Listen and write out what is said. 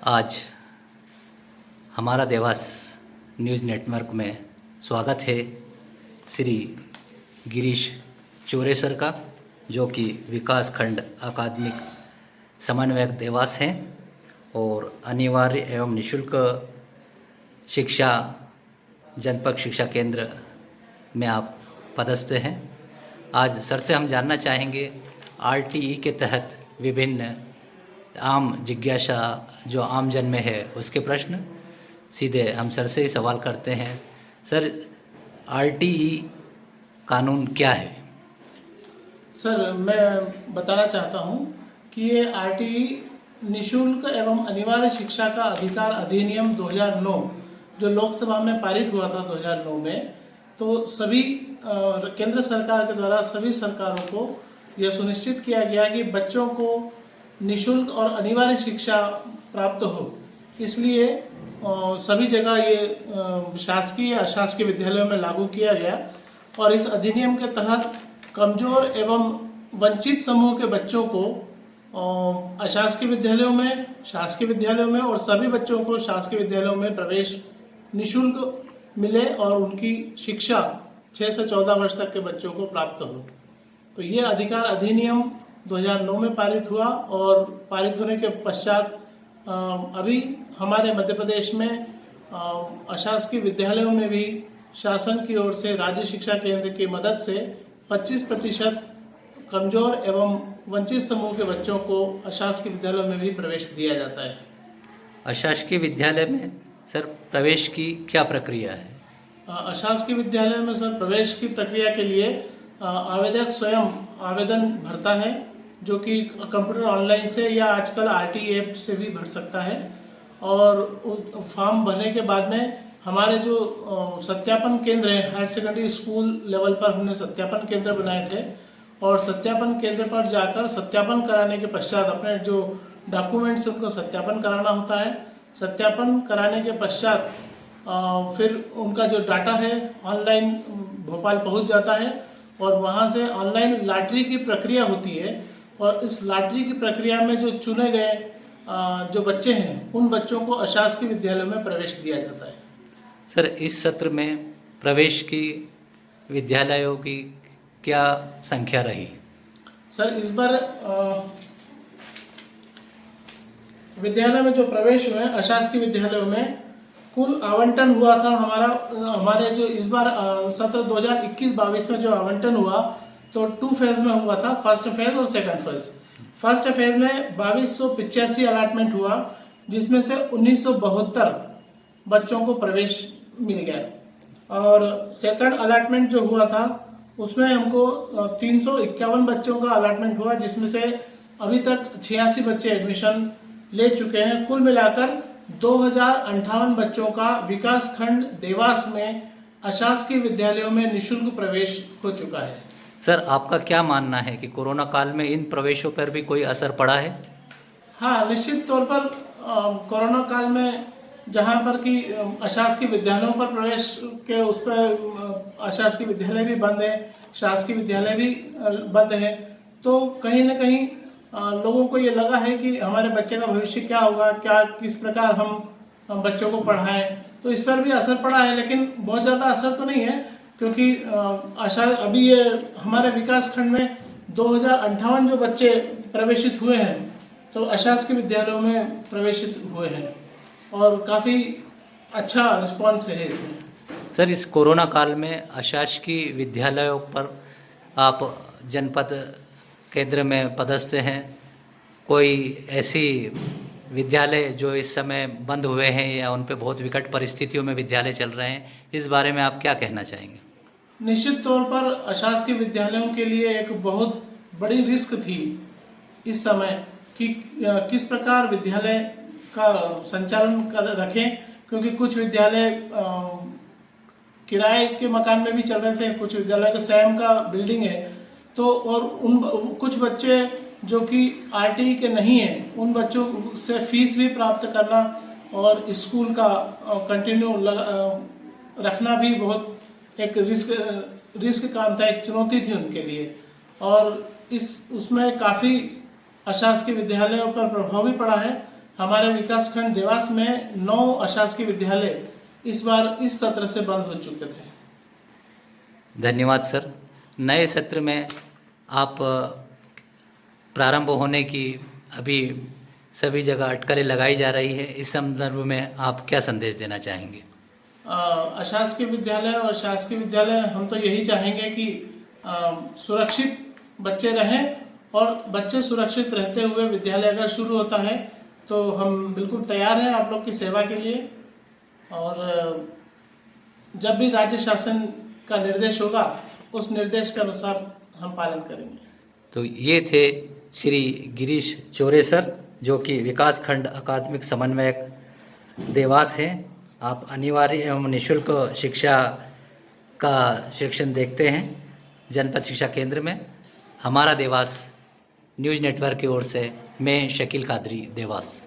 आज हमारा Dewas news network में स्वागत है श्री गिरीश चोरे सर का, जो कि विकास खंड अकादमिक समन्वयक देवास हैं और अनिवार्य एवं निःशुल्क शिक्षा जनपद शिक्षा केंद्र में आप पदस्थ हैं। आज सर से हम जानना चाहेंगे आरटीई के तहत विभिन्न आम जिज्ञासा जो आम जन में है उसके प्रश्न सीधे हम सर से ही सवाल करते हैं। सर, आरटीई कानून क्या है? सर, मैं बताना चाहता हूं कि ये आरटीई निःशुल्क एवं अनिवार्य शिक्षा का अधिकार अधिनियम 2009 जो लोकसभा में पारित हुआ था 2009 में, तो सभी केंद्र सरकार के द्वारा सभी सरकारों को यह सुनिश्चित किया गया कि बच्चों को निःशुल्क और अनिवार्य शिक्षा प्राप्त हो। इसलिए सभी जगह ये शासकीय अशासकीय विद्यालयों में लागू किया गया और इस अधिनियम के तहत कमजोर एवं वंचित समूह के बच्चों को अशासकीय विद्यालयों में, शासकीय विद्यालयों में और सभी बच्चों को शासकीय विद्यालयों में प्रवेश निःशुल्क मिले और उनकी शिक्षा 6 से 14 वर्ष तक के बच्चों को प्राप्त हो। तो ये अधिकार अधिनियम 2009 में पारित हुआ और पारित होने के पश्चात अभी हमारे मध्य प्रदेश में अशासकीय विद्यालयों में भी शासन की ओर से राज्य शिक्षा केंद्र की मदद से 25% कमजोर एवं वंचित समूह के बच्चों को अशासकीय विद्यालयों में भी प्रवेश दिया जाता है। अशासकीय विद्यालय में सर प्रवेश की क्या प्रक्रिया है? अशासकीय विद्यालय में सर प्रवेश की प्रक्रिया के लिए आवेदक स्वयं आवेदन भरता है, जो कि कंप्यूटर ऑनलाइन से या आजकल आरटीई ऐप से भी भर सकता है। और फॉर्म भरने के बाद में हमारे जो सत्यापन केंद्र है, हायर सेकेंडरी स्कूल लेवल पर हमने सत्यापन केंद्र बनाए थे और सत्यापन केंद्र पर जाकर सत्यापन कराने के पश्चात अपने जो डॉक्यूमेंट्स उनको सत्यापन कराना होता है। सत्यापन कराने के पश्चात फिर उनका जो डाटा है ऑनलाइन भोपाल पहुंच जाता है और वहां से ऑनलाइन लॉटरी की प्रक्रिया होती है और इस लॉटरी की प्रक्रिया में जो चुने गए जो बच्चे हैं उन बच्चों को अशासकीय विद्यालयों में प्रवेश दिया जाता है। सर, इस सत्र में प्रवेश की विद्यालयों की क्या संख्या रही? सर, इस बार विद्यालय में जो प्रवेश हुए अशासकीय विद्यालयों में कुल आवंटन हुआ था हमारे जो इस बार सत्र 2021-22 में जो आवंटन हुआ तो 2 फेज में हुआ था, फर्स्ट फेज और सेकंड फेज। फर्स्ट फेज में 2285 अलॉटमेंट हुआ, जिसमें से 1972 बच्चों को प्रवेश मिल गया और सेकंड अलॉटमेंट जो हुआ था उसमें हमको 351 बच्चों का अलॉटमेंट हुआ, जिसमें से अभी तक 86 बच्चे एडमिशन ले चुके हैं। कुल मिलाकर 2058 बच्चों का विकास खंड देवास में अशासकीय विद्यालयों में निःशुल्क प्रवेश हो चुका है। सर, आपका क्या मानना है कि कोरोना काल में इन प्रवेशों पर भी कोई असर पड़ा है? हाँ, निश्चित तौर पर कोरोना काल में जहाँ पर कि अशासकीय विद्यालयों पर प्रवेश के उस पर अशासकीय विद्यालय भी बंद है, शासकीय विद्यालय भी बंद है, तो कहीं न कहीं लोगों को ये लगा है कि हमारे बच्चे का भविष्य क्या होगा, किस प्रकार हम बच्चों को पढ़ाएं, तो इस पर भी असर पड़ा है। लेकिन बहुत ज़्यादा असर तो नहीं है, क्योंकि अभी ये हमारे विकास खंड में 2058 जो बच्चे प्रवेशित हुए हैं तो अशासकीय विद्यालयों में प्रवेशित हुए हैं और काफ़ी अच्छा रिस्पांस है इसमें। सर, इस कोरोना काल में अशासकीय विद्यालयों पर आप जनपद केंद्र में पदस्थ हैं, कोई ऐसी विद्यालय जो इस समय बंद हुए हैं या उन पे बहुत विकट परिस्थितियों में विद्यालय चल रहे हैं, इस बारे में आप क्या कहना चाहेंगे? निश्चित तौर पर अशासकीय विद्यालयों के लिए एक बहुत बड़ी रिस्क थी इस समय कि किस प्रकार विद्यालय का संचालन कर रखें, क्योंकि कुछ विद्यालय किराए के मकान में भी चल रहे थे, कुछ विद्यालय का स्वयं का बिल्डिंग है, तो और उन कुछ बच्चे जो कि आरटीई के नहीं हैं उन बच्चों से फीस भी प्राप्त करना और स्कूल का कंटिन्यू रखना भी बहुत एक रिस्क काम था, एक चुनौती थी उनके लिए। और उसमें काफ़ी अशासकीय विद्यालयों पर प्रभाव भी पड़ा है, हमारे विकासखंड देवास में 9 अशासकीय विद्यालय इस बार इस सत्र से बंद हो चुके थे। धन्यवाद सर। नए सत्र में आप प्रारंभ होने की अभी सभी जगह अटकलें लगाई जा रही है, इस संदर्भ में आप क्या संदेश देना चाहेंगे? अशासकीय विद्यालय और शासकीय विद्यालय हम तो यही चाहेंगे कि सुरक्षित बच्चे रहें, और बच्चे सुरक्षित रहते हुए विद्यालय अगर शुरू होता है तो हम बिल्कुल तैयार हैं आप लोग की सेवा के लिए। और जब भी राज्य शासन का निर्देश होगा उस निर्देश के अनुसार हम पालन करेंगे। तो ये थे श्री गिरीश चोरे सर, जो कि विकास खंड अकादमिक समन्वयक देवास हैं। आप अनिवार्य एवं निःशुल्क शिक्षा का शिक्षण देखते हैं जनपद शिक्षा केंद्र में। हमारा देवास न्यूज़ नेटवर्क की ओर से मैं शकील कादरी, देवास।